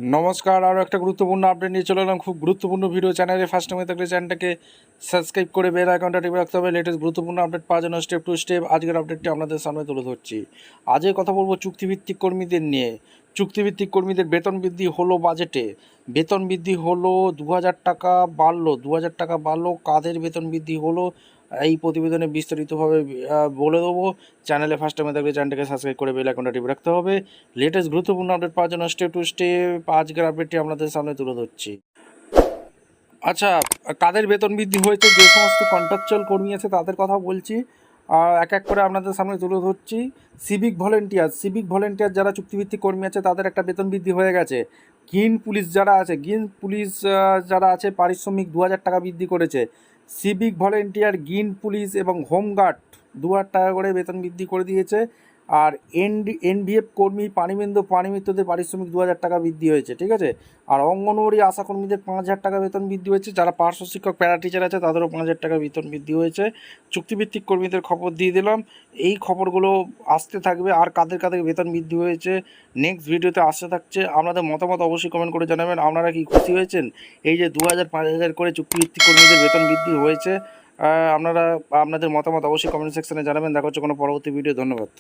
নমস্কার, আরও একটা গুরুত্বপূর্ণ আপডেট নিয়ে চলে এলাম। খুব গুরুত্বপূর্ণ ভিডিও। চ্যানেলে ফার্স্ট টাইমে থাকলে চ্যানেলটাকে সাবস্ক্রাইব করে বেল আইকনটা টিপে রাখতে হবে লেটেস্ট গুরুত্বপূর্ণ আপডেট পাওয়ার জন্য। স্টেপ টু স্টেপ আজকের আপডেটটি আপনাদের সামনে তুলে ধরছি। আজকে কথা বলবো চুক্তিভিত্তিক কর্মীদের নিয়ে। চুক্তিভিত্তিক কর্মীদের বেতন বৃদ্ধি হলো বাজেটে। বেতন বৃদ্ধি হলো 2000 টাকা বাড়লো। 2000 টাকা বাড়লো। কাদের বেতন বৃদ্ধি হলো এই প্রতিবেদনে বিস্তারিতভাবে বলে দেবো। চ্যানেলে ফার্স্ট টাইমে থাকলে চ্যানেলটাকে সাবস্ক্রাইব করে বেল আইকনটা টিপে রাখতে হবে লেটেস্ট গুরুত্বপূর্ণ আপডেট পাওয়ার জন্য। স্টেপ টু স্টেপ আজকের আপডেটটি আপনাদের সামনে তুলে ধরছি। আচ্ছা, কাদের বেতন বৃদ্ধি হয়েছে, যে সমস্ত কন্ট্রাকচুয়াল কর্মী আছে তাদের কথা বলছি। এক এক করে আপনাদের সামনে তুলে ধরছি। সিভিক ভলেন্টিয়ার যারা চুক্তিভিত্তিক কর্মী আছে তাদের একটা বেতন বৃদ্ধি হয়ে গেছে। গ্রিন পুলিশ যারা আছে পারিশ্রমিক 2000 টাকা বৃদ্ধি করেছে। সিভিক ভলেন্টিয়ার, গ্রিন পুলিশ এবং হোমগার্ড 2000 টাকা করে বেতন বৃদ্ধি করে দিয়েছে। আর এনভিএফ কর্মী, পানিমিত্রদের পারিশ্রমিক 2000 টাকা বৃদ্ধি হয়েছে, ঠিক আছে। আর অঙ্গনওয়াড়ি আশাকর্মীদের 5000 টাকা বেতন বৃদ্ধি হয়েছে। যারা পার্শ্ব শিক্ষক, প্যারা টিচার আছে তাদেরও 5000 টাকা বেতন বৃদ্ধি হয়েছে। চুক্তিভিত্তিক কর্মীদের খবর দিয়ে দিলাম। এই খবরগুলো আসতে থাকবে। আর কাদের কাদের বেতন বৃদ্ধি হয়েছে নেক্সট ভিডিওতে আসতে থাকছে। আপনাদের মতামত অবশ্যই কমেন্ট করে জানাবেন। আপনারা কি খুশি হয়েছেন এই যে 2000 5000 করে চুক্তিভিত্তিক কর্মীদের বেতন বৃদ্ধি হয়েছে? আপনাদের মতামত অবশ্যই কমেন্ট সেকশনে জানাবেন। দেখা হচ্ছে কোনো পরবর্তী ভিডিও। ধন্যবাদ।